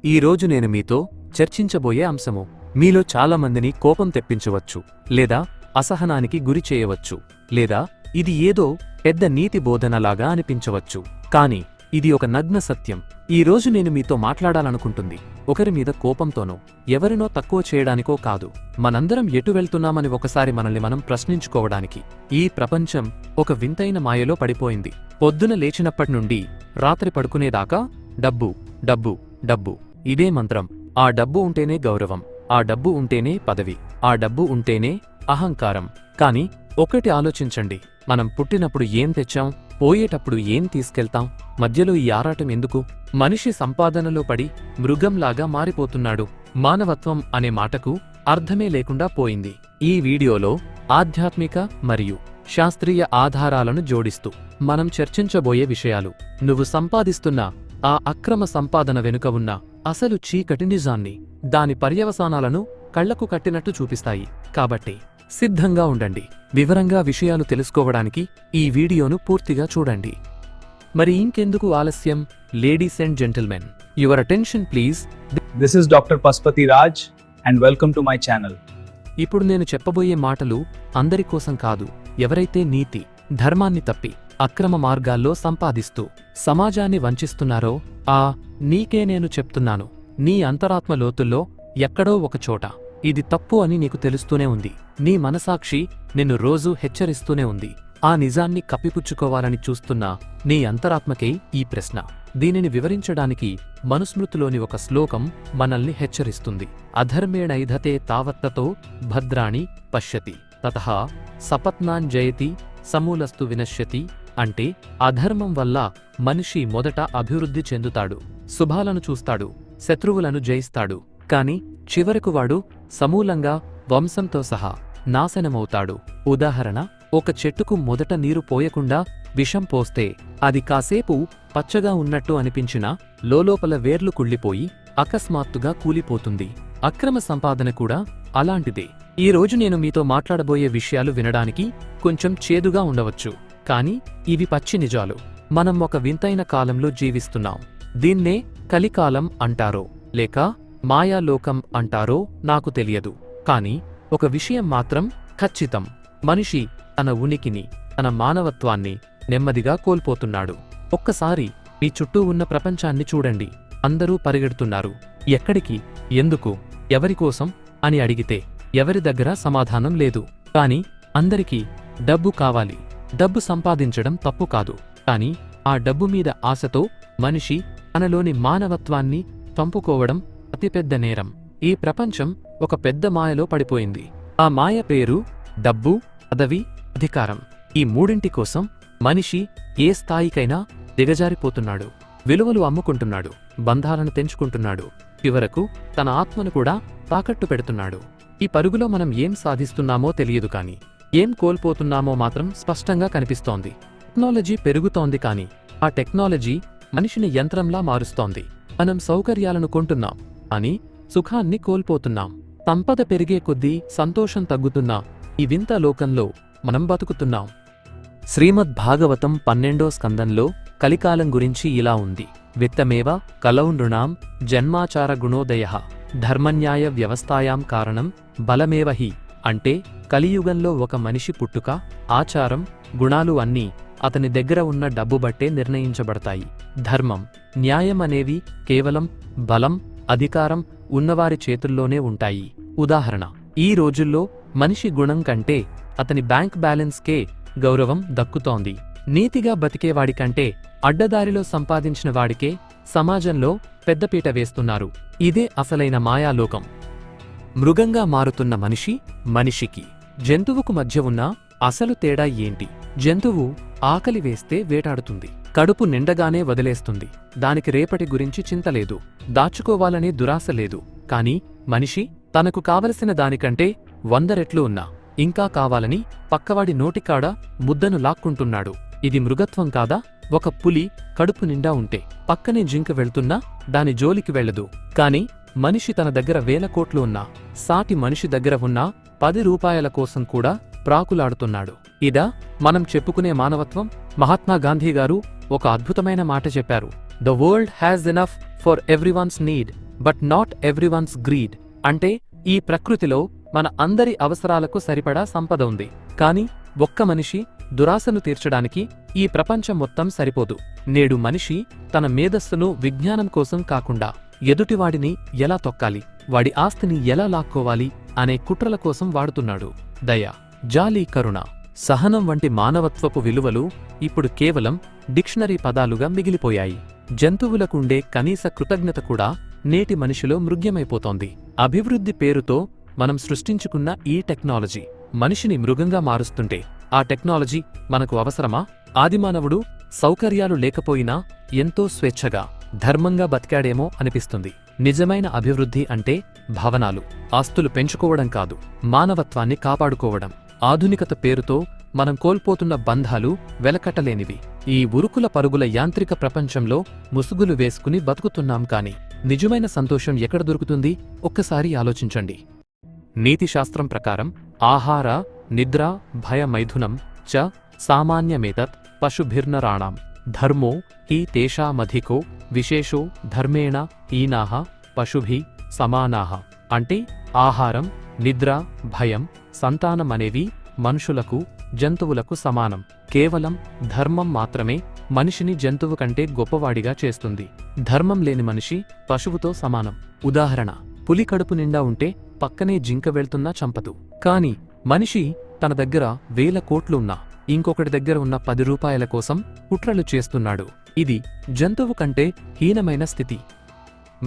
ఈరోజు నేను మీతో చర్చించబోయే అంశము మీలో చాలామందిని కోపం తెప్పించవచ్చు, లేదా అసహనానికి గురి చేయవచ్చు, లేదా ఇది ఏదో పెద్ద నీతి బోధనలాగా అనిపించవచ్చు. కానీ ఇది ఒక నగ్న సత్యం. ఈరోజు నేను మీతో మాట్లాడాలనుకుంటుంది ఒకరి మీద కోపంతోనో ఎవరినో తక్కువ చేయడానికో కాదు, మనందరం ఎటు వెళ్తున్నామని ఒకసారి మనల్ని మనం ప్రశ్నించుకోవడానికి. ఈ ప్రపంచం ఒక వింతైన మాయలో పడిపోయింది. పొద్దున లేచినప్పటి నుండి రాత్రి పడుకునేదాకా డబ్బు డబ్బు డబ్బు, ఇదే మంత్రం. ఆ డబ్బు ఉంటేనే గౌరవం, ఆ డబ్బు ఉంటేనే పదవి, ఆ డబ్బు ఉంటేనే అహంకారం. కాని ఒక్కటి ఆలోచించండి, మనం పుట్టినప్పుడు ఏం తెచ్చాం, పోయేటప్పుడు ఏం తీసుకెళ్తాం? మధ్యలో ఈ ఆరాటం ఎందుకు? మనిషి సంపాదనలో పడి మృగంలాగా మారిపోతున్నాడు. మానవత్వం అనే మాటకు అర్థమే లేకుండా పోయింది. ఈ వీడియోలో ఆధ్యాత్మిక మరియు శాస్త్రీయ ఆధారాలను జోడిస్తూ మనం చర్చించబోయే విషయాలు నువ్వు సంపాదిస్తున్న ఆ అక్రమ సంపాదన వెనుక ఉన్న అసలు చీకటి నిజాన్ని, దాని పర్యవసానాలను కళ్లకు కట్టినట్టు చూపిస్తాయి. కాబట్టి సిద్ధంగా ఉండండి. వివరంగా విషయాలు తెలుసుకోవడానికి ఈ వీడియోను పూర్తిగా చూడండి. మరి ఇంకెందుకు ఆలస్యం? Ladies and gentlemen, your attention please. This is Dr. Paspati Raj and welcome to my channel. ఇప్పుడు నేను చెప్పబోయే మాటలు అందరి కోసం కాదు. ఎవరైతే నీతి, ధర్మాన్ని తప్పి అక్రమ మార్గాల్లో సంపాదిస్తూ సమాజాన్ని వంచిస్తున్నారో నీకే నేను చెప్తున్నాను. నీ అంతరాత్మ లోతుల్లో ఎక్కడో ఒకచోట ఇది తప్పు అని నీకు తెలుస్తూనే ఉంది. నీ మనసాక్షి నిన్ను రోజూ హెచ్చరిస్తూనే ఉంది. ఆ నిజాన్ని కప్పిపుచ్చుకోవాలని చూస్తున్నా నీ అంతరాత్మకే ఈ ప్రశ్న. దీనిని వివరించడానికి మనుస్మృతిలోని ఒక శ్లోకం మనల్ని హెచ్చరిస్తుంది. అధర్మేణైధతే తావత్తతో భద్రాణి పశ్యతి తతః సపత్నాన్ జయతి సమూలస్తు వినశ్యతి. అంటే అధర్మం వల్ల మనిషి మొదట అభివృద్ధి చెందుతాడు, శుభాలను చూస్తాడు, శత్రువులను జయిస్తాడు. కాని చివరకు వాడు సమూలంగా వంశంతో సహా నాశనమవుతాడు. ఉదాహరణ, ఒక చెట్టుకు మొదట నీరు పోయకుండా విషం పోస్తే అది కాసేపు పచ్చగా ఉన్నట్టు అనిపించినా లోలోపల వేర్లు కుళ్ళిపోయి అకస్మాత్తుగా కూలిపోతుంది. అక్రమ సంపాదన కూడా అలాంటిదే. ఈ రోజు నేను మీతో మాట్లాడబోయే విషయాలు వినడానికి కొంచెం చేదుగా ఉండవచ్చు, కాని ఇవి పచ్చి నిజాలు. మనం ఒక వింతైన కాలంలో జీవిస్తున్నాం. దీన్నే కలికాలం అంటారో లేక మాయాలోకం అంటారో నాకు తెలియదు. కాని ఒక విషయం మాత్రం ఖచ్చితం, మనిషి తన ఉనికిని, తన మానవత్వాన్ని నెమ్మదిగా కోల్పోతున్నాడు. ఒక్కసారి మీ చుట్టూ ఉన్న ప్రపంచాన్ని చూడండి. అందరూ పరిగెడుతున్నారు. ఎక్కడికి, ఎందుకు, ఎవరికోసం అని అడిగితే ఎవరి దగ్గర సమాధానం లేదు. కాని అందరికీ డబ్బు కావాలి. డబ్బు సంపాదించడం తప్పు కాదు, కాని ఆ డబ్బు మీద ఆశతో మనిషి తనలోని మానవత్వాన్ని చంపుకోవడం అతిపెద్ద నేరం. ఈ ప్రపంచం ఒక పెద్ద మాయలో పడిపోయింది. ఆ మాయ పేరు డబ్బు, పదవి, అధికారం. ఈ మూడింటి కోసం మనిషి ఏ స్థాయికైనా దిగజారిపోతున్నాడు. విలువలు అమ్ముకుంటున్నాడు, బంధాలను తెంచుకుంటున్నాడు, చివరకు తన ఆత్మను కూడా తాకట్టు పెడుతున్నాడు. ఈ పరుగులో మనం ఏం సాధిస్తున్నామో తెలియదు, కాని ఏం కోల్పోతున్నామో మాత్రం స్పష్టంగా కనిపిస్తోంది. టెక్నాలజీ పెరుగుతోంది, కాని ఆ టెక్నాలజీ మనిషిని యంత్రంలా మారుస్తోంది. మనం సౌకర్యాలను కొంటున్నాం, అని సుఖాన్ని కోల్పోతున్నాం. సంపద పెరిగే కొద్దీ సంతోషం తగ్గుతున్నా ఈ వింత లోకంలో మనం బతుకుతున్నాం. శ్రీమద్ భాగవతం 12వ స్కందంలో కలికాలం గురించి ఇలా ఉంది. విత్తమేవ కలౌ నృణాం జన్మాచార గుణోదయః ధర్మన్యాయ వ్యవస్థాయాం కారణం బలమేవ హి. అంటే కలియుగంలో ఒక మనిషి పుట్టుక, ఆచారం, గుణాలు అన్నీ అతని దగ్గర ఉన్న డబ్బు బట్టే నిర్ణయించబడతాయి. ధర్మం, న్యాయం అనేవి కేవలం బలం, అధికారం ఉన్నవారి చేతుల్లోనే ఉంటాయి. ఉదాహరణ, ఈ రోజుల్లో మనిషి గుణం కంటే అతని బ్యాంక్ బ్యాలెన్స్కే గౌరవం దక్కుతోంది. నీతిగా బతికేవాడికంటే అడ్డదారిలో సంపాదించిన వాడికే సమాజంలో పెద్దపీట వేస్తున్నారు. ఇదే అసలైన మాయాలోకం. మృగంగా మారుతున్న మనిషి, మనిషికి జంతువుకు మధ్య ఉన్న అసలు తేడా ఏంటి? జంతువు ఆకలి వేస్తే వేటాడుతుంది, కడుపు నిండగానే వదిలేస్తుంది. దానికి రేపటి గురించి చింతలేదు, దాచుకోవాలనే దురాశ లేదు. కాని మనిషి తనకు కావలసిన దానికంటే 100 రెట్లు ఉన్నా ఇంకా కావాలని పక్కవాడి నోటికాడ ముద్దను లాక్కుంటున్నాడు. ఇది మృగత్వం కాదా? ఒక పులి కడుపు నిండా ఉంటే పక్కనే జింక వెళ్తున్నా దాని జోలికి వెళ్లదు. కాని మనిషి తన దగ్గర 1000 కోట్లు ఉన్నా సాటి మనిషి దగ్గర ఉన్న 10 రూపాయల కోసం కూడా ప్రాకులాడుతున్నాడు. ఇదా మనం చెప్పుకునే మానవత్వం? మహాత్మా గాంధీ గారు ఒక అద్భుతమైన మాట చెప్పారు. The world has enough for everyone's need but not everyone's greed అంటే ఈ ప్రకృతిలో మన అందరి అవసరాలకు సరిపడా సంపద ఉంది. కాని ఒక్క మనిషి దురాశను తీర్చడానికి ఈ ప్రపంచం మొత్తం సరిపోదు. నేడు మనిషి తన మేధస్సును విజ్ఞానం కోసం కాకుండా ఎదుటివాడిని ఎలా తొక్కాలి, వాడి ఆస్తిని ఎలా లాక్కోవాలి అనే కుట్రల కోసం వాడుతున్నాడు. దయ, జాలి, కరుణ, సహనం వంటి మానవత్వపు విలువలు ఇప్పుడు కేవలం డిక్షనరీ పదాలుగా మిగిలిపోయాయి. జంతువులకుండే కనీస కృతజ్ఞత కూడా నేటి మనిషిలో మృగ్యమైపోతోంది. అభివృద్ధి పేరుతో మనం సృష్టించుకున్న ఈ టెక్నాలజీ మనిషిని మృగంగా మారుస్తుంటే ఆ టెక్నాలజీ మనకు అవసరమా? ఆదిమానవుడు సౌకర్యాలు లేకపోయినా ఎంతో స్వేచ్ఛగా, ధర్మంగా బతికాడేమో అనిపిస్తుంది. నిజమైన అభివృద్ధి అంటే భవనాలు, ఆస్తులు పెంచుకోవడం కాదు, మానవత్వాన్ని కాపాడుకోవడం. ఆధునికత పేరుతో మనం కోల్పోతున్న బంధాలు వెలకట్టలేనివి. ఈ ఉరుకుల పరుగుల యాంత్రిక ప్రపంచంలో ముసుగులు వేసుకుని బతుకుతున్నాం కాని నిజమైన సంతోషం ఎక్కడ దొరుకుతుంది? ఒక్కసారి ఆలోచించండి. నీతిశాస్త్రం ప్రకారం ఆహార, నిద్ర, భయ, మైథునం చ సామాన్యమేతత్ పశుభిర్నరాణాం ధర్మో హి తేషామధికో విశేషో ధర్మేణ హీనాః పశుభి సమానాః. అంటే ఆహారం, నిద్ర, భయం, సంతానం అనేవి మనుషులకు, జంతువులకు సమానం. కేవలం ధర్మం మాత్రమే మనిషిని జంతువు కంటే గొప్పవాడిగా చేస్తుంది. ధర్మం లేని మనిషి పశువుతో సమానం. ఉదాహరణ, పులి కడుపు నిండా ఉంటే పక్కనే జింక వెళ్తున్నా చంపదు. కాని మనిషి తన దగ్గర 1000 కోట్లు ఉన్నా ఇంకొకటి దగ్గర ఉన్న 10 రూపాయల కోసం కుట్రలు చేస్తున్నాడు. ఇది జంతువు కంటే హీనమైన స్థితి.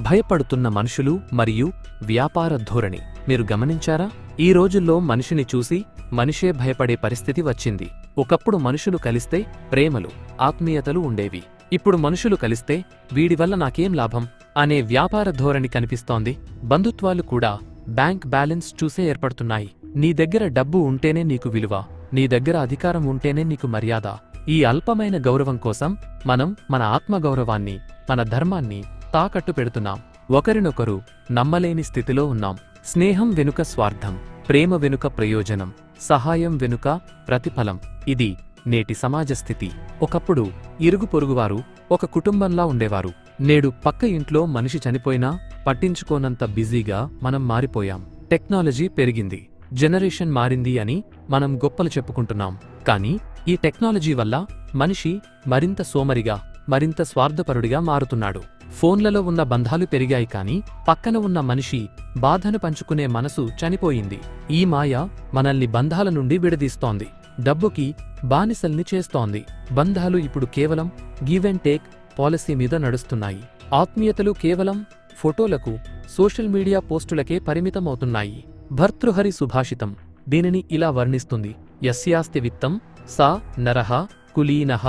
భయపడుతున్న మనుషులు మరియు వ్యాపార ధోరణి మీరు గమనించారా? ఈ రోజుల్లో మనిషిని చూసి మనిషే భయపడే పరిస్థితి వచ్చింది. ఒకప్పుడు మనుషులు కలిస్తే ప్రేమలు, ఆత్మీయతలు ఉండేవి. ఇప్పుడు మనుషులు కలిస్తే వీడివల్ల నాకేం లాభం అనే వ్యాపార ధోరణి కనిపిస్తోంది. బంధుత్వాలు కూడా బ్యాంక్ బ్యాలెన్స్ చూసే ఏర్పడుతున్నాయి. నీ దగ్గర డబ్బు ఉంటేనే నీకు విలువ, నీ దగ్గర అధికారం ఉంటేనే నీకు మర్యాద. ఈ అల్పమైన గౌరవం కోసం మనం మన ఆత్మగౌరవాన్ని, మన ధర్మాన్ని తాకట్టు పెడుతున్నాం. ఒకరినొకరు నమ్మలేని స్థితిలో ఉన్నాం. స్నేహం వెనుక స్వార్థం, ప్రేమ వెనుక ప్రయోజనం, సహాయం వెనుక ప్రతిఫలం. ఇది నేటి సమాజ స్థితి. ఒకప్పుడు ఇరుగు పొరుగువారు ఒక కుటుంబంలా ఉండేవారు. నేడు పక్క ఇంట్లో మనిషి చనిపోయినా పట్టించుకోనంత బిజీగా మనం మారిపోయాం. టెక్నాలజీ పెరిగింది, జనరేషన్ మారింది అని మనం గొప్పలు చెప్పుకుంటున్నాం. కానీ ఈ టెక్నాలజీ వల్ల మనిషి మరింత సోమరిగా, మరింత స్వార్థపరుడిగా మారుతున్నాడు. ఫోన్లలో ఉన్న బంధాలు పెరిగాయి కాని పక్కన ఉన్న మనిషి బాధను పంచుకునే మనసు చనిపోయింది. ఈ మాయ మనల్ని బంధాల నుండి విడదీస్తోంది, డబ్బుకి బానిసల్ని చేస్తోంది. బంధాలు ఇప్పుడు కేవలం గివ్ అండ్ టేక్ పాలసీ మీద నడుస్తున్నాయి. ఆత్మీయతలు కేవలం ఫోటోలకు, సోషల్ మీడియా పోస్టులకే పరిమితమవుతున్నాయి. భర్తృహరి సుభాషితం దీనిని ఇలా వర్ణిస్తుంది: యస్యాస్తి విత్తం సా నరః కులీనః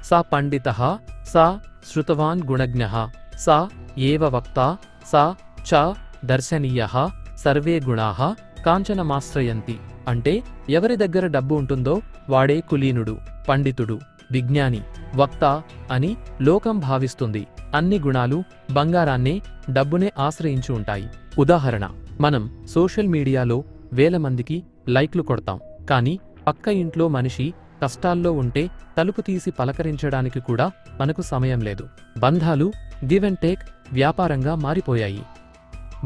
సా పండితః సా శ్రుతవాన్ గుణజ్ఞః సా ఏవ వక్తా సా చ దర్శనీయః సర్వే గుణాః కాంచనమాశ్రయంతి. అంటే ఎవరి దగ్గర డబ్బు ఉంటుందో వాడే కులీనుడు, పండితుడు, విజ్ఞాని, వక్త అని లోకం భావిస్తుంది. అన్ని గుణాలు బంగారాన్నే, డబ్బునే ఆశ్రయించి ఉంటాయి. ఉదాహరణ, మనం సోషల్ మీడియాలో 1000 మందికి లైక్లు కొడతాం. కాని పక్క ఇంట్లో మనిషి కష్టాల్లో ఉంటే తలుపు తీసి పలకరించడానికి కూడా మనకు సమయం లేదు. బంధాలు గివ్ అండ్ టేక్ వ్యాపారంగా మారిపోయాయి.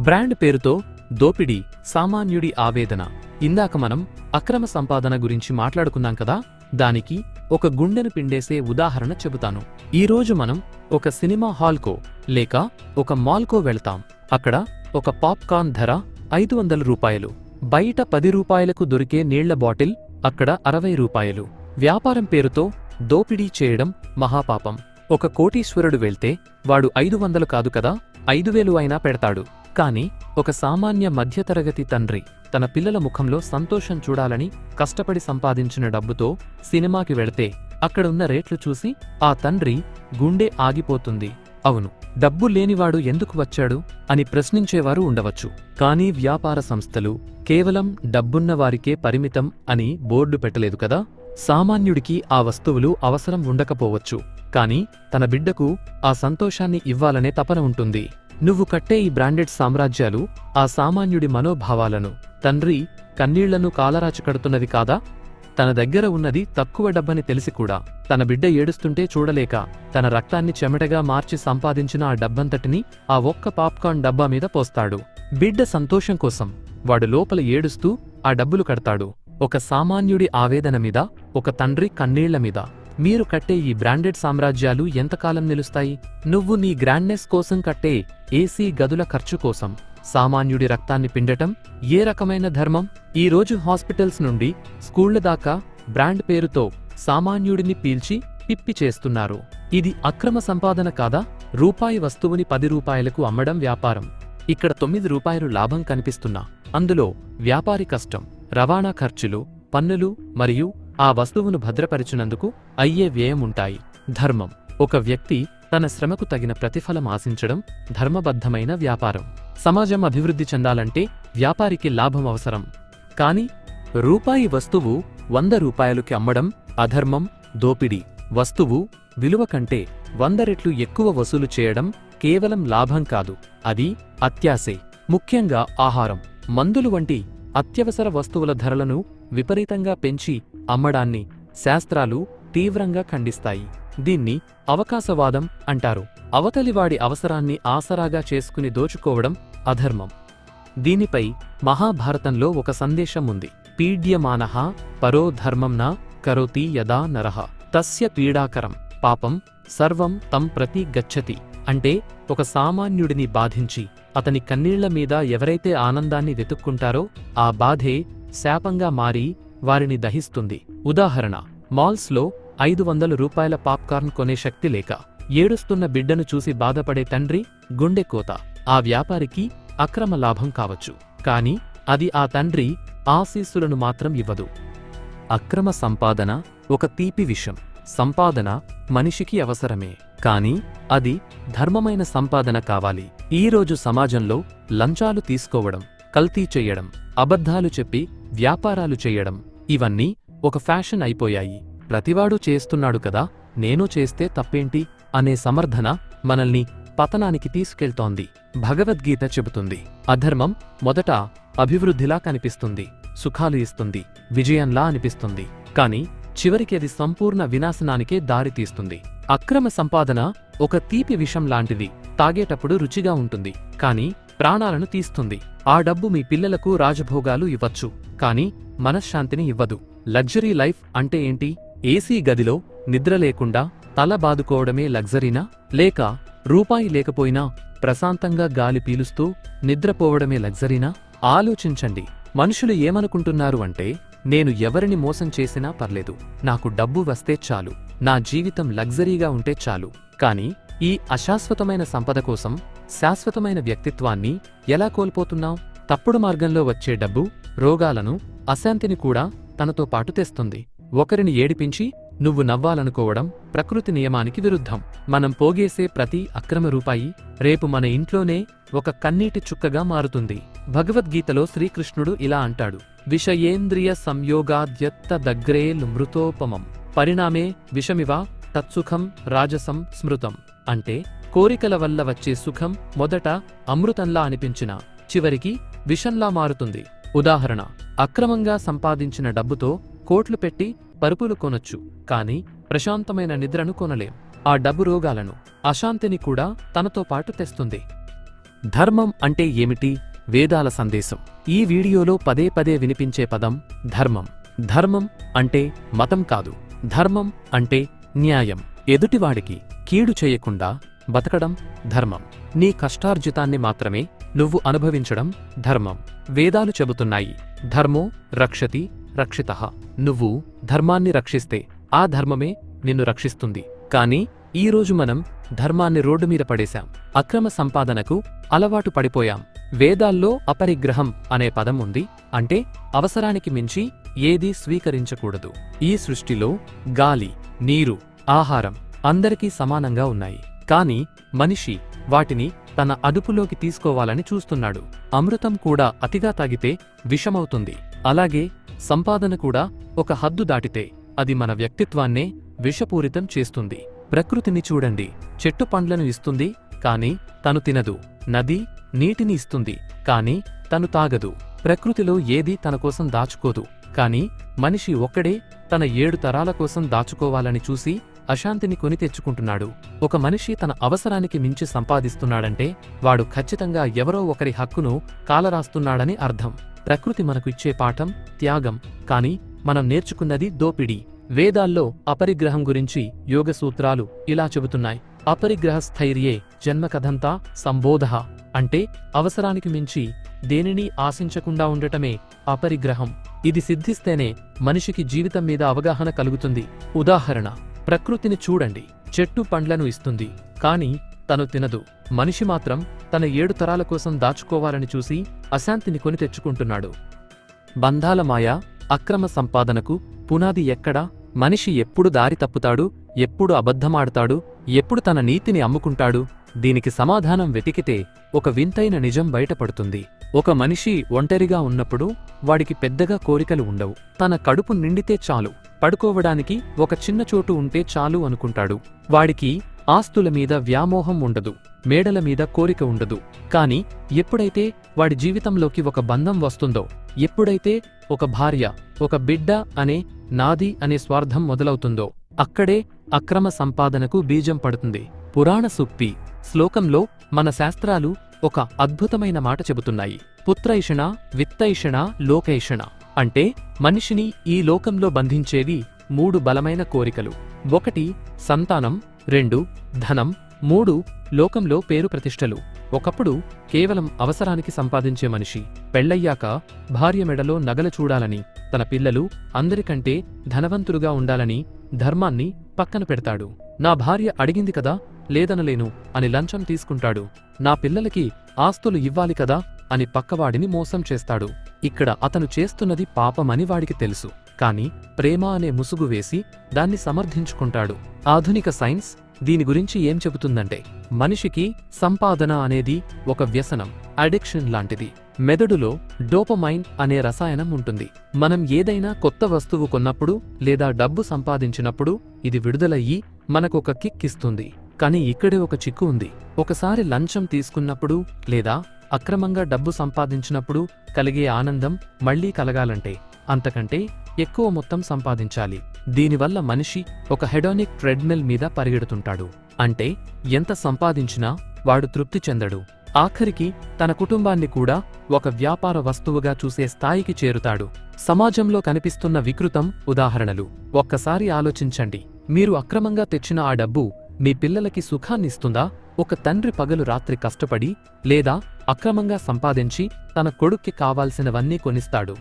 బ్రాండ్ పేరుతో దోపిడీ సామాన్యుడి ఆవేదన. ఇందాక మనం అక్రమ సంపాదన గురించి మాట్లాడుకున్నాం కదా, దానికి ఒక గుండెను పిండేసే ఉదాహరణ చెబుతాను. ఈరోజు మనం ఒక సినిమా హాల్కో లేక ఒక మాల్కో వెళ్తాం. అక్కడ ఒక పాప్కార్న్ ధర 500 రూపాయలు. బయట 10 రూపాయలకు దొరికే నీళ్ల బాటిల్ అక్కడ 60 రూపాయలు. వ్యాపారం పేరుతో దోపిడీ చేయడం మహాపాపం. ఒక కోటీశ్వరుడు వెళ్తే వాడు 500 కాదు కదా, 5000 అయినా పెడతాడు. కాని ఒక సామాన్య మధ్యతరగతి తండ్రి తన పిల్లల ముఖంలో సంతోషం చూడాలని కష్టపడి సంపాదించిన డబ్బుతో సినిమాకి వెళితే అక్కడున్న రేట్లు చూసి ఆ తండ్రి గుండె ఆగిపోతుంది. అవును, డబ్బు లేనివాడు ఎందుకు వచ్చాడు అని ప్రశ్నించేవారు ఉండవచ్చు. కానీ వ్యాపార సంస్థలు కేవలం డబ్బున్నవారికే పరిమితం అని బోర్డు పెట్టలేదు కదా. సామాన్యుడికి ఆ వస్తువులు అవసరం ఉండకపోవచ్చు, కాని తన బిడ్డకు ఆ సంతోషాన్ని ఇవ్వాలనే తపన ఉంటుంది. నువ్వు కట్టే ఈ బ్రాండెడ్ సామ్రాజ్యాలు ఆ సామాన్యుడి మనోభావాలను, తండ్రి కన్నీళ్లను కాలరాచి కడుతున్నవి కాదా? తన దగ్గర ఉన్నది తక్కువ డబ్బని తెలిసి కూడా తన బిడ్డ ఏడుస్తుంటే చూడలేక తన రక్తాన్ని చెమటగా మార్చి సంపాదించిన ఆ డబ్బంతటిని ఆ ఒక్క పాప్కార్న్ డబ్బా మీద పోస్తాడు. బిడ్డ సంతోషం కోసం వాడు లోపల ఏడుస్తూ ఆ డబ్బులు కడతాడు. ఒక సామాన్యుడి ఆవేదన మీద, ఒక తండ్రి కన్నీళ్ల మీద. మీరు కట్టే ఈ బ్రాండెడ్ సామ్రాజ్యాలు ఎంతకాలం నిలుస్తాయి? నువ్వు నీ గ్రాండ్నెస్ కోసం కట్టే ఏసీ గదుల ఖర్చు కోసం సామాన్యుడి రక్తాన్ని పిండటం ఏ రకమైన ధర్మం? ఈ రోజు హాస్పిటల్స్ నుండి స్కూళ్ల దాకా బ్రాండ్ పేరుతో సామాన్యుడిని పీల్చి పిప్పి చేస్తున్నారు. ఇది అక్రమ సంపాదన కాదా? రూపాయి వస్తువుని 10 రూపాయలకు అమ్మడం వ్యాపారం. ఇక్కడ 9 రూపాయలు లాభం కనిపిస్తున్నా అందులో వ్యాపారి కష్టం, రవాణా ఖర్చులు, పన్నులు మరియు ఆ వస్తువును భద్రపరిచినందుకు అయ్యే వ్యయం ఉంటాయి. ధర్మం. ఒక వ్యక్తి తన శ్రమకు తగిన ప్రతిఫలం ఆశించడం ధర్మబద్ధమైన వ్యాపారం. సమాజం అభివృద్ధి చెందాలంటే వ్యాపారికి లాభం అవసరం. కాని రూపాయి వస్తువు 100 రూపాయలుకి అమ్మడం అధర్మం, దోపిడీ. వస్తువు విలువ కంటే 100 రెట్లు ఎక్కువ వసూలు చేయడం కేవలం లాభం కాదు, అది అత్యాశే. ముఖ్యంగా ఆహారం, మందులు వంటి అత్యవసర వస్తువుల ధరలను విపరీతంగా పెంచి అమ్మడాన్ని శాస్త్రాలు తీవ్రంగా ఖండిస్తాయి. దీన్ని అవకాశవాదం అంటారు. అవతలివాడి అవసరాన్ని ఆసరాగా చేసుకుని దోచుకోవడం అధర్మం. దీనిపై మహాభారతంలో ఒక సందేశం ఉంది. పీడ్యమానః పరో ధర్మం న కరోతి యదా నరః తస్య పీడాకరం పాపం సర్వం తం ప్రతి గచ్చతి. అంటే ఒక సామాన్యుడిని బాధించి అతని కన్నీళ్ల మీద ఎవరైతే ఆనందాన్ని వెతుక్కుంటారో ఆ బాధే శాపంగా మారి వారిని దహిస్తుంది. ఉదాహరణ, మాల్స్లో 500 రూపాయల పాప్కార్న్ కొనే శక్తి లేక ఏడుస్తున్న బిడ్డను చూసి బాధపడే తండ్రి గుండెకోత. ఆ వ్యాపారికి అక్రమ లాభం కావచ్చు, కాని అది ఆ తండ్రి ఆశీస్సులను మాత్రం ఇవ్వదు. అక్రమ సంపాదన ఒక తీపి విషం. సంపాదన మనిషికి అవసరమే, కాని అది ధర్మమైన సంపాదన కావాలి. ఈరోజు సమాజంలో లంచాలు తీసుకోవడం, కల్తీ చెయ్యడం, అబద్ధాలు చెప్పి వ్యాపారాలు చెయ్యడం ఇవన్నీ ఒక ఫ్యాషన్ అయిపోయాయి. ప్రతివాడూ చేస్తున్నాడు కదా, నేను చేస్తే తప్పేంటి అనే సమర్థన మనల్ని పతనానికి తీసుకెళ్తోంది. భగవద్గీత చెబుతుంది, అధర్మం మొదట అభివృద్ధిలా కనిపిస్తుంది, సుఖాలు ఇస్తుంది, విజయంలా అనిపిస్తుంది, కాని చివరికి అది సంపూర్ణ వినాశనానికే దారితీస్తుంది. అక్రమ సంపాదన ఒక తీపి విషం లాంటిది. తాగేటప్పుడు రుచిగా ఉంటుంది, కాని ప్రాణాలను తీస్తుంది. ఆ డబ్బు మీ పిల్లలకు రాజభోగాలు ఇవ్వచ్చు, కాని మనశ్శాంతిని ఇవ్వదు. లగ్జరీ లైఫ్ అంటే ఏంటి? ఏసీ గదిలో నిద్ర లేకుండా తల బాదుకోవడమే లగ్జరీనా? లేక రూపాయి లేకపోయినా ప్రశాంతంగా గాలి పీలుస్తూ నిద్రపోవడమే లగ్జరీనా? ఆలోచించండి. మనుషులు ఏమనుకుంటున్నారు అంటే, నేను ఎవరిని మోసం చేసినా పర్లేదు, నాకు డబ్బు వస్తే చాలు, నా జీవితం లగ్జరీగా ఉంటే చాలు. కాని ఈ అశాశ్వతమైన సంపద కోసం శాశ్వతమైన వ్యక్తిత్వాన్ని ఎలా కోల్పోతున్నాం? తప్పుడు మార్గంలో వచ్చే డబ్బు రోగాలను, అశాంతిని కూడా తనతో పాటు తెస్తుంది. ఒకరిని ఏడిపించి నువ్వు నవ్వాలనుకోవడం ప్రకృతి నియమానికి విరుద్ధం. మనం పోగేసే ప్రతి అక్రమ రూపాయి రేపు మన ఇంట్లోనే ఒక కన్నీటి చుక్కగా మారుతుంది. భగవద్గీతలో శ్రీకృష్ణుడు ఇలా అంటాడు, విషయేంద్రియ సంయోగాద్యత్త దగ్రేల్ మృతోపమం పరిణామే విషమివ తత్సుఖం రాజసం స్మృతం. అంటే కోరికల వల్ల వచ్చే సుఖం మొదట అమృతంలా అనిపించినా చివరికి విషంలా మారుతుంది. ఉదాహరణ, అక్రమంగా సంపాదించిన డబ్బుతో కోట్లు పెట్టి పరుపులు కొనొచ్చు, కాని ప్రశాంతమైన నిద్రను కొనలేం. ఆ డబ్బు రోగాలను, అశాంతిని కూడా తనతో పాటు తెస్తుంది. ధర్మం అంటే ఏమిటి? వేదాల సందేశం. ఈ వీడియోలో పదే పదే వినిపించే పదం ధర్మం. ధర్మం అంటే మతం కాదు. ధర్మం అంటే న్యాయం. ఎదుటివాడికి కీడు చేయకుండా బతకడం ధర్మం. నీ కష్టార్జితాన్ని మాత్రమే నువ్వు అనుభవించడం ధర్మం. వేదాలు చెబుతున్నాయి, ధర్మో రక్షతి రక్షితః. నువ్వు ధర్మాన్ని రక్షిస్తే ఆ ధర్మమే నిన్ను రక్షిస్తుంది. కాని ఈరోజు మనం ధర్మాన్ని రోడ్డు మీద పడేశాం. అక్రమ సంపాదనకు అలవాటు పడిపోయాం. వేదాల్లో అపరిగ్రహం అనే పదం ఉంది, అంటే అవసరానికి మించి ఏదీ స్వీకరించకూడదు. ఈ సృష్టిలో గాలి, నీరు, ఆహారం అందరికీ సమానంగా ఉన్నాయి. కాని మనిషి వాటిని తన అదుపులోకి తీసుకోవాలని చూస్తున్నాడు. అమృతం కూడా అతిగా తాగితే విషమవుతుంది. అలాగే సంపాదన కూడా ఒక హద్దు దాటితే అది మన వ్యక్తిత్వాన్నే విషపూరితం చేస్తుంది. ప్రకృతిని చూడండి, చెట్టు పండ్లను ఇస్తుంది, కాని తను తినదు. నది నీటిని ఇస్తుంది, కాని తను తాగదు. ప్రకృతిలో ఏదీ తనకోసం దాచుకోదు, కాని మనిషి ఒక్కడే తన 7 తరాల కోసం దాచుకోవాలని చూసి అశాంతిని కొని తెచ్చుకుంటున్నాడు. ఒక మనిషి తన అవసరానికి మించి సంపాదిస్తున్నాడంటే వాడు ఖచ్చితంగా ఎవరో ఒకరి హక్కును కాలరాస్తున్నాడని అర్థం. ప్రకృతి మనకు ఇచ్చే పాఠం త్యాగం, కాని మనం నేర్చుకున్నది దోపిడీ. వేదాల్లో అపరిగ్రహం గురించి యోగ సూత్రాలు ఇలా చెబుతున్నాయి: అపరిగ్రహ స్థైర్యే జన్మకథంతా సంబోధః. అంటే అవసరానికి మించి దేనిని ఆశించకుండా ఉండటమే అపరిగ్రహం. ఇది సిద్ధిస్తేనే మనిషికి జీవితం మీద అవగాహన కలుగుతుంది. ఉదాహరణ, ప్రకృతిని చూడండి. చెట్టు పండ్లను ఇస్తుంది, కాని తను తినదు. మనిషి మాత్రం తన 7 తరాల కోసం దాచుకోవాలని చూసి అశాంతిని కొని తెచ్చుకుంటున్నాడు. బంధాల మాయ, అక్రమ సంపాదనకు పునాది ఎక్కడా? మనిషి ఎప్పుడు దారి తప్పుతాడు, ఎప్పుడు అబద్ధమాడతాడు, ఎప్పుడు తన నీతిని అమ్ముకుంటాడు? దీనికి సమాధానం వెతికితే ఒక వింతైన నిజం బయటపడుతుంది. ఒక మనిషి ఒంటరిగా ఉన్నప్పుడు వాడికి పెద్దగా కోరికలు ఉండవు. తన కడుపు నిండితే చాలు, పడుకోవడానికి ఒక చిన్న చోటు ఉంటే చాలు అనుకుంటాడు. వాడికి ఆస్తుల మీద వ్యామోహం ఉండదు, మేడల మీద కోరిక ఉండదు. కాని ఎప్పుడైతే వాడి జీవితంలోకి ఒక బంధం వస్తుందో, ఎప్పుడైతే ఒక భార్య, ఒక బిడ్డ అనే నాది అనే స్వార్థం మొదలవుతుందో, అక్కడే అక్రమ సంపాదనకు బీజం పడుతుంది. పురాణ సూక్తి శ్లోకంలో మన శాస్త్రాలు ఒక అద్భుతమైన మాట చెబుతున్నాయి: పుత్రైషణ, విత్తైషణ, లోకైషణ. అంటే మనిషిని ఈ లోకంలో బంధించేవి 3 బలమైన కోరికలు. 1 సంతానం, 2 ధనం, 3 లోకంలో పేరు ప్రతిష్టలు. ఒకప్పుడు కేవలం అవసరానికి సంపాదించే మనిషి పెళ్లయ్యాక భార్య మెడలో నగలు చూడాలని, తన పిల్లలు అందరికంటే ధనవంతులుగా ఉండాలని ధర్మాన్ని పక్కన పెడతాడు. నా భార్య అడిగింది కదా, లేదనలేను అని లంచం తీసుకుంటాడు. నా పిల్లలకి ఆస్తులు ఇవ్వాలి కదా అని పక్కవాడిని మోసం చేస్తాడు. ఇక్కడ అతను చేస్తున్నది పాపమని వాడికి తెలుసు, కాని ప్రేమ అనే ముసుగు వేసి దాన్ని సమర్థించుకుంటాడు. ఆధునిక సైన్స్ దీని గురించి ఏం చెబుతుందంటే, మనిషికి సంపాదన అనేది ఒక వ్యసనం, అడిక్షన్ లాంటిది. మెదడులో డోపమైన్ అనే రసాయనం ఉంటుంది. మనం ఏదైనా కొత్త వస్తువు కొన్నప్పుడు లేదా డబ్బు సంపాదించినప్పుడు ఇది విడుదలయ్యి మనకొక కిక్ ఇస్తుంది. కాని ఇక్కడే ఒక చిక్కు ఉంది. ఒకసారి లంచం తీసుకున్నప్పుడు లేదా అక్రమంగా డబ్బు సంపాదించినప్పుడు కలిగే ఆనందం మళ్లీ కలగాలంటే అంతకంటే ఎక్కువ మొత్తం సంపాదించాలి. దీనివల్ల మనిషి ఒక హెడోనిక్ ట్రెడ్మిల్ మీద పరిగెడుతుంటాడు. అంటే ఎంత సంపాదించినా వాడు తృప్తి చెందడు. ఆఖరికి తన కుటుంబాన్ని కూడా ఒక వ్యాపార వస్తువుగా చూసే స్థాయికి చేరుతాడు. సమాజంలో కనిపిస్తున్న వికృతం ఉదాహరణలు ఒక్కసారి ఆలోచించండి. మీరు అక్రమంగా తెచ్చిన ఆ డబ్బు మీ పిల్లలకి సుఖాన్నిస్తుందా? ఒక తండ్రి పగలు రాత్రి కష్టపడి లేదా అక్రమంగా సంపాదించి తన కొడుక్కి కావాల్సినవన్నీ కొనిస్తాడు.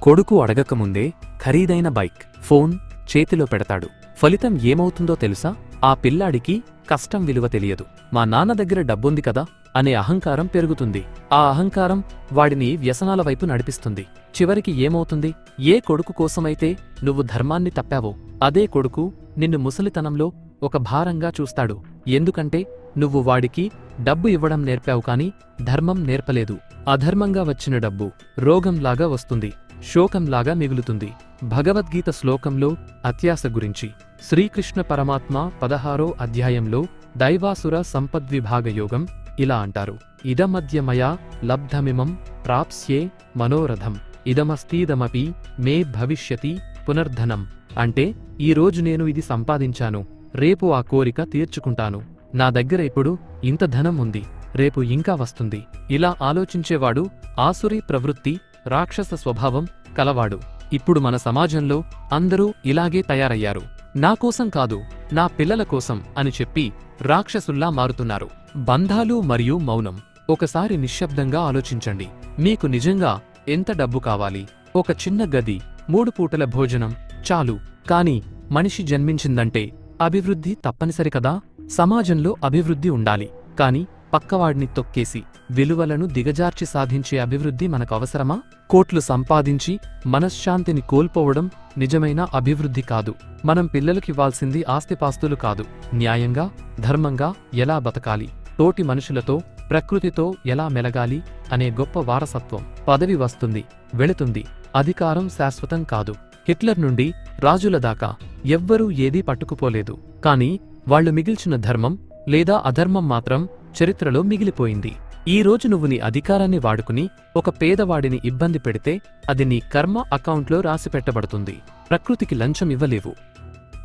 కొడుకు అడగకముందే ఖరీదైన బైక్, ఫోన్ చేతిలో పెడతాడు. ఫలితం ఏమవుతుందో తెలుసా? ఆ పిల్లాడికి కష్టం విలువ తెలియదు. మా నాన్న దగ్గర డబ్బుంది కదా అనే అహంకారం పెరుగుతుంది. ఆ అహంకారం వాడిని వ్యసనాల వైపు నడిపిస్తుంది. చివరికి ఏమవుతుంది? ఏ కొడుకు కోసమైతే నువ్వు ధర్మాన్ని తప్పావో అదే కొడుకు నిన్ను ముసలితనంలో ఒక భారంగా చూస్తాడు. ఎందుకంటే నువ్వు వాడికి డబ్బు ఇవ్వడం నేర్పావు కాని ధర్మం నేర్పలేదు. అధర్మంగా వచ్చిన డబ్బు రోగంలాగా వస్తుంది, శోకంలాగా మిగులుతుంది. భగవద్గీత శ్లోకంలో అత్యాశ గురించి శ్రీకృష్ణ పరమాత్మ 16వ అధ్యాయంలో దైవాసుర సంపద్విభాగయోగం ఇలా అంటారు: ఇదమద్య మయా లబ్ధమిమం ప్రాప్స్యే మనోరథం ఇదమస్తీదమపి మే భవిష్యతి పునర్ధనం. అంటే ఈరోజు నేను ఇది సంపాదించాను, రేపు ఆ కోరిక తీర్చుకుంటాను. నా దగ్గర ఇప్పుడు ఇంత ధనం ఉంది, రేపు ఇంకా వస్తుంది. ఇలా ఆలోచించేవాడు ఆసురీ ప్రవృత్తి, రాక్షస స్వభావం కలవాడు. ఇప్పుడు మన సమాజంలో అందరూ ఇలాగే తయారయ్యారు. నాకోసం కాదు, నా పిల్లల కోసం అని చెప్పి రాక్షసుల్లా మారుతున్నారు. బంధాలు మరియు మౌనం. ఒకసారి నిశ్శబ్దంగా ఆలోచించండి. మీకు నిజంగా ఎంత డబ్బు కావాలి? ఒక చిన్న గది, 3 పూటల భోజనం చాలు. కాని మనిషి జన్మించిందంటే అభివృద్ధి తప్పనిసరి కదా. సమాజంలో అభివృద్ధి ఉండాలి, కాని పక్కవాడిని తొక్కేసి విలువలను దిగజార్చి సాధించే అభివృద్ధి మనకు అవసరమా? కోట్లు సంపాదించి మనశ్శాంతిని కోల్పోవడం నిజమైన అభివృద్ధి కాదు. మనం పిల్లలకివ్వాల్సింది ఆస్తిపాస్తులు కాదు, న్యాయంగా, ధర్మంగా ఎలా బతకాలి, తోటి మనుషులతో, ప్రకృతితో ఎలా మెలగాలి అనే గొప్ప వారసత్వం. పదవి వస్తుంది, వెళుతుంది, అధికారం శాశ్వతం కాదు. హిట్లర్ నుండి రాజుల దాకా ఎవ్వరూ ఏదీ పట్టుకుపోలేదు, కాని వాళ్లు మిగిల్చిన ధర్మం లేదా అధర్మం మాత్రం చరిత్రలో మిగిలిపోయింది. ఈ రోజు నువ్వు నీ అధికారాన్ని వాడుకుని ఒక పేదవాడిని ఇబ్బంది పెడితే అది నీ కర్మ అకౌంట్లో రాసిపెట్టబడుతుంది. ప్రకృతికి లంచం ఇవ్వలేవు.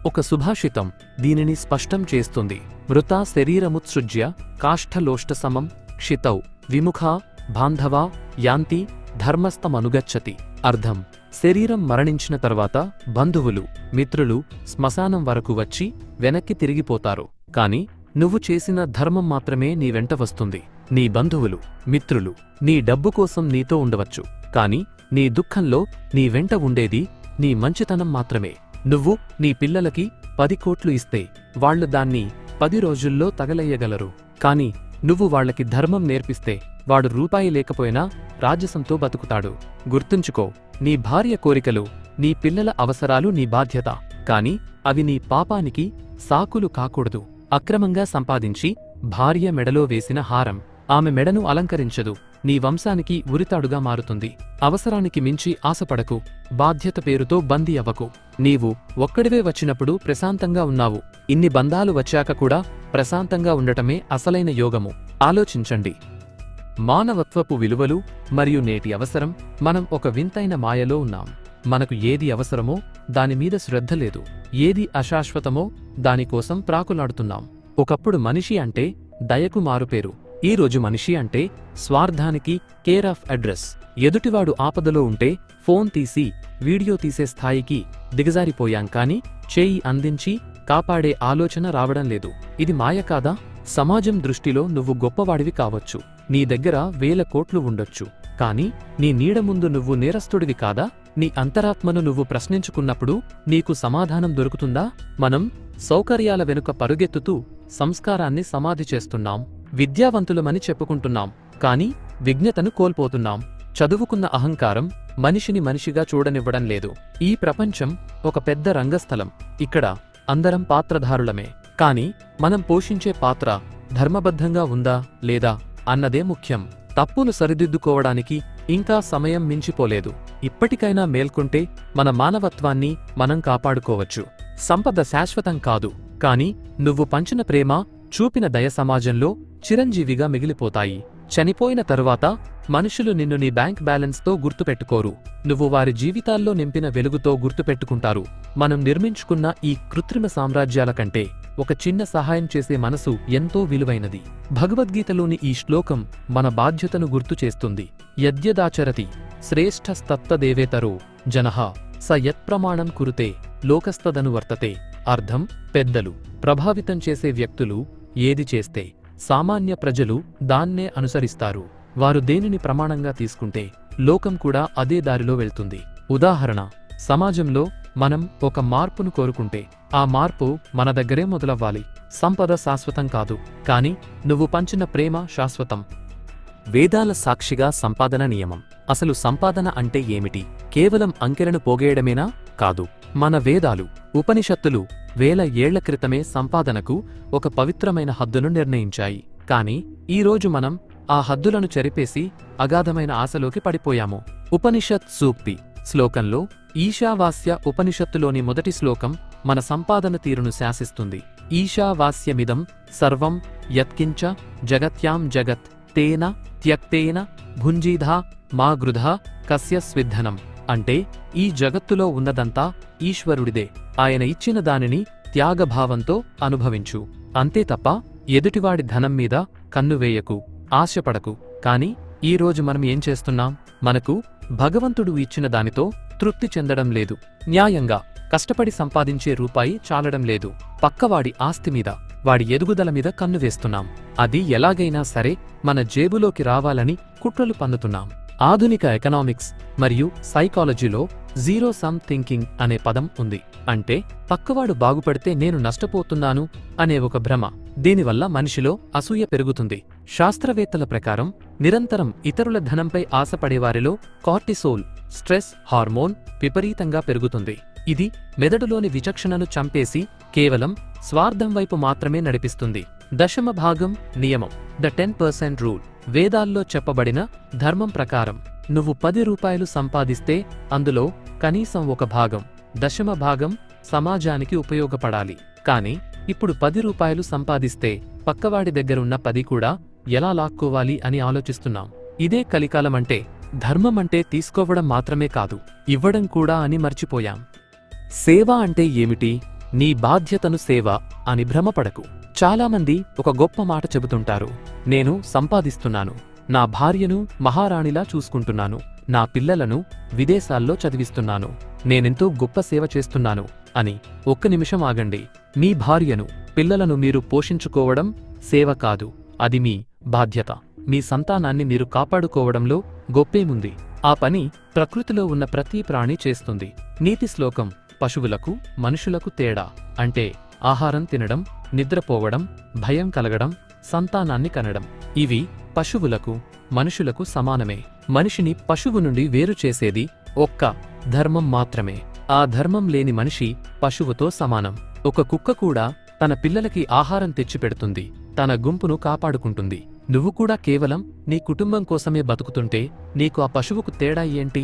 ఒక సుభాషితం దీనిని స్పష్టం చేస్తుంది. మృతా శరీరముత్సృజ్య కాష్ఠలోష్టసమం క్షితౌ విముఖా బాంధవా యాంతి ధర్మస్థమనుగచ్చతి. అర్థం: శరీరం మరణించిన తర్వాత బంధువులు, మిత్రులు శ్మశానం వరకు వచ్చి వెనక్కి తిరిగిపోతారు. కాని నువ్వు చేసిన ధర్మం మాత్రమే నీ వెంట వస్తుంది. నీ బంధువులు, మిత్రులు నీ డబ్బు కోసం నీతో ఉండవచ్చు, కాని నీ దుఃఖంలో నీ వెంట ఉండేది నీ మంచితనం మాత్రమే. నువ్వు నీ పిల్లలకి 10 కోట్లు ఇస్తే వాళ్లు దాన్ని 10 రోజుల్లో తగలెయ్యగలరు. కాని నువ్వు వాళ్లకి ధర్మం నేర్పిస్తే వాడు రూపాయి లేకపోయినా రాజసంతో బతుకుతాడు. గుర్తుంచుకో, నీ భార్య కోరికలు, నీ పిల్లల అవసరాలు నీ బాధ్యత, కాని అవి నీ పాపానికి సాకులు కాకూడదు. అక్రమంగా సంపాదించి భార్య మెడలో వేసిన హారం ఆమె మెడను అలంకరించదు, నీ వంశానికి ఉరితాడుగా మారుతుంది. అవసరానికి మించి ఆశపడకు, బాధ్యత పేరుతో బందీ అవ్వకు. నీవు ఒక్కడివే వచ్చినప్పుడు ప్రశాంతంగా ఉన్నావు. ఇన్ని బంధాలు వచ్చాక కూడా ప్రశాంతంగా ఉండటమే అసలైన యోగము. ఆలోచించండి. మానవత్వపు విలువలు మరియు నేటి అవసరం. మనం ఒక వింతైన మాయలో ఉన్నాం. మనకు ఏది అవసరమో దానిమీద శ్రద్ధ లేదు, ఏది అశాశ్వతమో దానికోసం ప్రాకులాడుతున్నాం. ఒకప్పుడు మనిషి అంటే దయకు మారుపేరు. ఈరోజు మనిషి అంటే స్వార్థానికి కేర్ ఆఫ్ అడ్రస్. ఎదుటివాడు ఆపదలో ఉంటే ఫోన్ తీసి వీడియో తీసే స్థాయికి దిగజారిపోయాం, కాని చేయి అందించి కాపాడే ఆలోచన రావడం లేదు. ఇది మాయ కాదా? సమాజం దృష్టిలో నువ్వు గొప్పవాడివి కావచ్చు, నీ దగ్గర 1000 కోట్లు ఉండొచ్చు, కాని నీ నీడ ముందు నువ్వు నేరస్తుడివి కాదా? నీ అంతరాత్మను నువ్వు ప్రశ్నించుకున్నప్పుడు నీకు సమాధానం దొరుకుతుందా? మనం సౌకర్యాల వెనుక పరుగెత్తుతూ సంస్కారాన్ని సమాధి చేస్తున్నాం. విద్యావంతులమని చెప్పుకుంటున్నాం, కాని విజ్ఞతను కోల్పోతున్నాం. చదువుకున్న అహంకారం మనిషిని మనిషిగా చూడనివ్వడం లేదు. ఈ ప్రపంచం ఒక పెద్ద రంగస్థలం. ఇక్కడ అందరం పాత్రధారులమే, కాని మనం పోషించే పాత్ర ధర్మబద్ధంగా ఉందా లేదా అన్నదే ముఖ్యం. తప్పులు సరిదిద్దుకోవడానికి ఇంకా సమయం మించిపోలేదు. ఇప్పటికైనా మేల్కొంటే మన మానవత్వాన్ని మనం కాపాడుకోవచ్చు. సంపద శాశ్వతం కాదు, కాని నువ్వు పంచిన ప్రేమ, చూపిన దయ సమాజంలో చిరంజీవిగా మిగిలిపోతాయి. చనిపోయిన తరువాత మనుషులు నిన్ను నీ బ్యాంక్ బ్యాలెన్స్తో గుర్తుపెట్టుకోరు, నువ్వు వారి జీవితాల్లో నింపిన వెలుగుతో గుర్తుపెట్టుకుంటారు. మనం నిర్మించుకున్న ఈ కృత్రిమ సామ్రాజ్యాల కంటే ఒక చిన్న సహాయం చేసే మనసు ఎంతో విలువైనది. భగవద్గీతలోని ఈ శ్లోకం మన బాధ్యతను గుర్తు చేస్తుంది. యద్యదాచరతి శ్రేష్ఠస్తత్తదేవేతరో జనః స యత్ప్రమాణం కురుతే లోకస్తదనువర్తతే. అర్థం: పెద్దలు, ప్రభావితం చేసే వ్యక్తులు ఏది చేస్తే సామాన్య ప్రజలు దాన్నే అనుసరిస్తారు. వారు దేనిని ప్రమాణంగా తీసుకుంటే లోకం కూడా అదే దారిలో వెళ్తుంది. ఉదాహరణ: సమాజంలో మనం ఒక మార్పును కోరుకుంటే ఆ మార్పు మన దగ్గరే మొదలవ్వాలి. సంపద శాశ్వతం కాదు, కాని నువ్వు పంచిన ప్రేమ శాశ్వతం. వేదాల సాక్షిగా సంపాదన నియమం. అసలు సంపాదన అంటే ఏమిటి? కేవలం అంకెలను పోగేయడమేనా? కాదు. మన వేదాలు, ఉపనిషత్తులు 1000 ఏళ్ల క్రితమే సంపాదనకు ఒక పవిత్రమైన హద్దును నిర్ణయించాయి. కాని ఈరోజు మనం ఆ హద్దులను చెరిపేసి అగాధమైన ఆశలోకి పడిపోయాము. ఉపనిషత్ సూక్తి శ్లోకంలో ఈశావాస్య ఉపనిషత్తులోని మొదటి శ్లోకం మన సంపాదన తీరును శాసిస్తుంది. ఈశావాస్యమిదం సర్వం యత్కించ జగత్యాం జగత్ తేన త్యక్తేన భుంజీధా మా గృధా కస్య స్విద్ధనం. అంటే ఈ జగత్తులో ఉన్నదంతా ఈశ్వరుడిదే, ఆయన ఇచ్చిన దానిని త్యాగభావంతో అనుభవించు. అంతే తప్ప ఎదుటివాడి ధనం మీద కన్నువేయకు, ఆశపడకు. కాని ఈరోజు మనం ఏం చేస్తున్నాం? మనకు భగవంతుడు ఇచ్చిన దానితో తృప్తి చెందడం లేదు. న్యాయంగా కష్టపడి సంపాదించే రూపాయి చాలడం లేదు. పక్కవాడి ఆస్తి మీద, వాడి ఎదుగుదల మీద కన్ను వేస్తున్నాం. అది ఎలాగైనా సరే మన జేబులోకి రావాలని కుట్రలు పన్నుతున్నాం. ఆధునిక ఎకనామిక్స్ మరియు సైకాలజీలో జీరో సమ్ థింకింగ్ అనే పదం ఉంది. అంటే పక్కవాడు బాగుపడితే నేను నష్టపోతున్నాను అనే ఒక భ్రమ. దీనివల్ల మనిషిలో అసూయ పెరుగుతుంది. శాస్త్రవేత్తల ప్రకారం నిరంతరం ఇతరుల ధనంపై ఆశపడేవారిలో కార్టిసోల్, స్ట్రెస్ హార్మోన్ విపరీతంగా పెరుగుతుంది. ఇది మెదడులోని విచక్షణను చంపేసి కేవలం స్వార్థం వైపు మాత్రమే నడిపిస్తుంది. దశమ భాగం నియమం, ద 10% రూల్. వేదాల్లో చెప్పబడిన ధర్మం ప్రకారం నువ్వు 10 రూపాయలు సంపాదిస్తే అందులో కనీసం ఒక భాగం, దశమ భాగం సమాజానికి ఉపయోగపడాలి. కాని ఇప్పుడు 10 రూపాయలు సంపాదిస్తే పక్కవాడి దగ్గరున్న 10 కూడా ఎలా లాక్కోవాలి అని ఆలోచిస్తున్నాం. ఇదే కలికాలమంటే ధర్మం అంటే తీసుకోవడం మాత్రమే కాదు, ఇవ్వడం కూడా అని మర్చిపోయాం. సేవ అంటే ఏమిటి? నీ బాధ్యతను సేవ అని భ్రమపడకు. చాలామంది ఒక గొప్ప మాట చెబుతుంటారు, నేను సంపాదిస్తున్నాను, నా భార్యను మహారాణిలా చూసుకుంటున్నాను, నా పిల్లలను విదేశాల్లో చదివిస్తున్నాను, నేనెంతో గొప్ప సేవ చేస్తున్నాను అని. ఒక్క నిమిషం ఆగండి. మీ భార్యను, పిల్లలను మీరు పోషించుకోవడం సేవ కాదు, అది మీ బాధ్యత. మీ సంతానాన్ని మీరు కాపాడుకోవడంలో గొప్పేముంది? ఆ పని ప్రకృతిలో ఉన్న ప్రతి ప్రాణి చేస్తుంది. నీతి శ్లోకం: పశువులకు మనుషులకు తేడా అంటే ఆహారం తినడం, నిద్రపోవడం, భయం కలగడం, సంతానాన్ని కనడం. ఇవి పశువులకు మనుషులకు సమానమే. మనిషిని పశువు నుండి వేరు చేసేది ఒక్క ధర్మం మాత్రమే. ఆ ధర్మం లేని మనిషి పశువుతో సమానం. ఒక కుక్క కూడా తన పిల్లలకి ఆహారం తెచ్చిపెడుతుంది, తన గుంపును కాపాడుకుంటుంది. నువ్వు కూడా కేవలం నీ కుటుంబం కోసమే బతుకుతుంటే నీకు ఆ పశువుకు తేడా ఏంటి?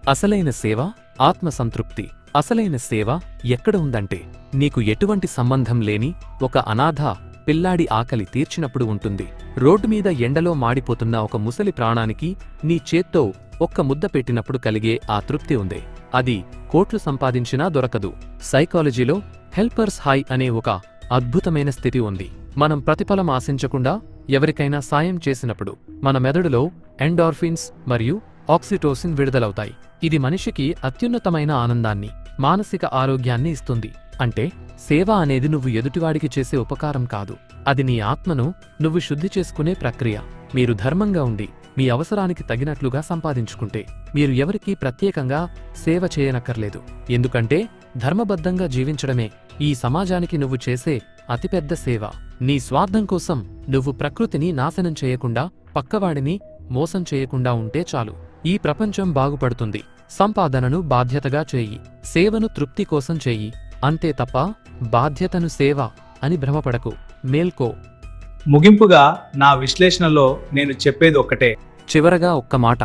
అసలైన సేవ ఆత్మసంతృప్తి. అసలైన సేవ ఎక్కడ ఉందంటే నీకు ఎటువంటి సంబంధం లేని ఒక అనాథ పిల్లాడి ఆకలి తీర్చినప్పుడు ఉంటుంది. రోడ్డు మీద ఎండలో మాడిపోతున్న ఒక ముసలి ప్రాణానికి నీ చేత్తో ఒక్క ముద్ద పెట్టినప్పుడు కలిగే ఆ తృప్తి ఉందే, అది కోట్లు సంపాదించినా దొరకదు. సైకాలజీలో హెల్పర్స్ హై అనే ఒక అద్భుతమైన స్థితి ఉంది. మనం ప్రతిఫలం ఆశించకుండా ఎవరికైనా సాయం చేసినప్పుడు మన మెదడులో ఎండార్ఫిన్స్ మరియు ఆక్సిటోసిన్ విడుదలవుతాయి. ఇది మనిషికి అత్యున్నతమైన ఆనందాన్ని, మానసిక ఆరోగ్యాన్ని ఇస్తుంది. అంటే సేవ అనేది నువ్వు ఎదుటివాడికి చేసే ఉపకారం కాదు, అది నీ ఆత్మను నువ్వు శుద్ధి చేసుకునే ప్రక్రియ. మీరు ధర్మంగా ఉండి మీ అవసరానికి తగినట్లుగా సంపాదించుకుంటే మీరు ఎవరికీ ప్రత్యేకంగా సేవ చేయనక్కర్లేదు. ఎందుకంటే ధర్మబద్ధంగా జీవించడమే ఈ సమాజానికి నువ్వు చేసే అతిపెద్ద సేవ. నీ స్వార్థం కోసం నువ్వు ప్రకృతిని నాశనం చేయకుండా, పక్కవాడిని మోసం చేయకుండా ఉంటే చాలు. ఈ ప్రపంచం బాగుపడుతుంది. సంపాదనను బాధ్యతగా చేయి, సేవను తృప్తి కోసం చెయ్యి, అంతే తప్ప బాధ్యతను సేవ అని భ్రమపడకు. మేల్కో. ముగింపుగా నా విశ్లేషణలో నేను చెప్పేది ఒక్కటే. చివరగా ఒక్క మాట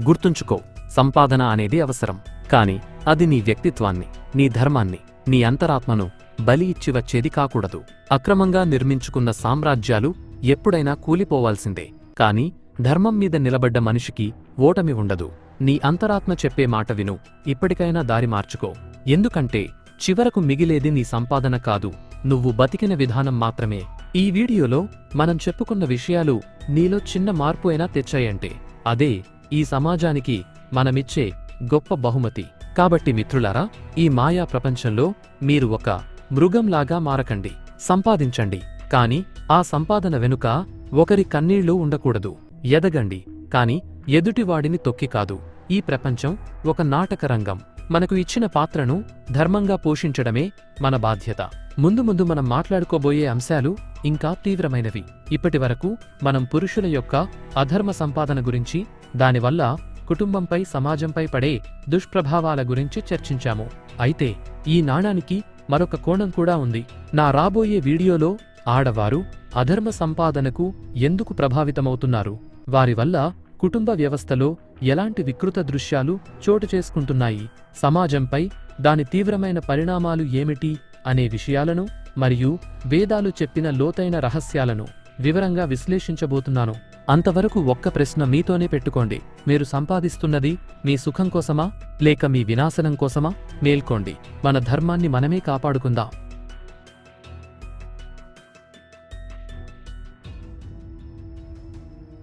గుర్తుంచుకో, సంపాదన అనేది అవసరం, కాని అది నీ వ్యక్తిత్వాన్ని, నీ ధర్మాన్ని, నీ అంతరాత్మను బలి ఇచ్చి వచ్చేది కాకూడదు. అక్రమంగా నిర్మించుకున్న సామ్రాజ్యాలు ఎప్పుడైనా కూలిపోవాల్సిందే, కాని ధర్మం మీద నిలబడ్డ మనిషికి ఓటమి ఉండదు. నీ అంతరాత్మ చెప్పే మాట విను, ఇప్పటికైనా దారి మార్చుకో. ఎందుకంటే చివరకు మిగిలేది నీ సంపాదన కాదు, నువ్వు బతికిన విధానం మాత్రమే. ఈ వీడియోలో మనం చెప్పుకున్న విషయాలు నీలో చిన్న మార్పు అయినా తెచ్చాయంటే అదే ఈ సమాజానికి మనమిచ్చే గొప్ప బహుమతి. కాబట్టి మిత్రులారా, ఈ మాయా ప్రపంచంలో మీరు ఒక మృగంలాగా మారకండి. సంపాదించండి, కాని ఆ సంపాదన వెనుక ఒకరి కన్నీళ్లు ఉండకూడదు. ఎదగండి, కాని ఎదుటివాడిని తొక్కి కాదు. ఈ ప్రపంచం ఒక నాటక రంగం. మనకు ఇచ్చిన పాత్రను ధర్మంగా పోషించడమే మన బాధ్యత. ముందు ముందు మనం మాట్లాడుకోబోయే అంశాలు ఇంకా తీవ్రమైనవి. ఇప్పటివరకు మనం పురుషుల యొక్క అధర్మ సంపాదన గురించి, దానివల్ల కుటుంబంపై, సమాజంపై పడే దుష్ప్రభావాల గురించి చర్చించాము. అయితే ఈ నాణానికి మరొక కోణం కూడా ఉంది. నా రాబోయే వీడియోలో ఆడవారు అధర్మ సంపాదనకు ఎందుకు ప్రభావితమవుతున్నారు, వారి వల్ల కుటుంబ వ్యవస్థలో ఎలాంటి వికృత దృశ్యాలు చోటు చేసుకుంటున్నాయి, సమాజంపై దాని తీవ్రమైన పరిణామాలు ఏమిటి అనే విషయాలను మరియు వేదాలు చెప్పిన లోతైన రహస్యాలను వివరంగా విశ్లేషించబోతున్నాను. అంతవరకు ఒక్క ప్రశ్న మీతోనే పెట్టుకోండి. మీరు సంపాదిస్తున్నది మీ సుఖం కోసమా లేక మీ వినాశనం కోసమా? మేల్కోండి, మన ధర్మాన్ని మనమే కాపాడుకుందాం.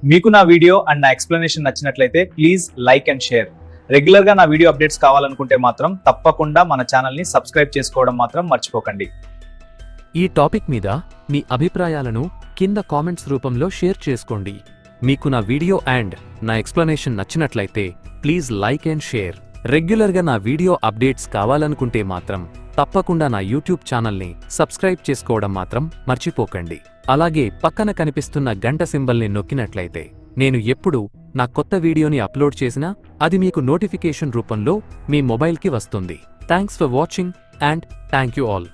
మీకు నా వీడియో అండ్ నా ఎక్స్ప్లెనేషన్ నచ్చినట్లయితే ప్లీజ్ లైక్ అండ్ షేర్. రెగ్యులర్గా నా వీడియో అప్డేట్స్ కావాలనుకుంటే మాత్రం తప్పకుండా మన ఛానల్ని సబ్స్క్రైబ్ చేసుకోవడం మాత్రం మర్చిపోకండి. ఈ టాపిక్ మీద మీ అభిప్రాయాలను కింద కామెంట్స్ రూపంలో షేర్ చేసుకోండి. మీకు నా వీడియో అండ్ నా ఎక్స్ప్లెనేషన్ నచ్చినట్లయితే ప్లీజ్ లైక్ అండ్ షేర్. రెగ్యులర్గా నా వీడియో అప్డేట్స్ కావాలనుకుంటే మాత్రం తప్పకుండా నా యూట్యూబ్ ఛానల్ని సబ్స్క్రైబ్ చేసుకోవడం మాత్రం మర్చిపోకండి. అలాగే పక్కన కనిపిస్తున్న గంట సింబల్ని నొక్కినట్లయితే నేను ఎప్పుడు నా కొత్త వీడియోని అప్లోడ్ చేసినా అది మీకు నోటిఫికేషన్ రూపంలో మీ మొబైల్కి వస్తుంది. Thanks for watching and thank you all.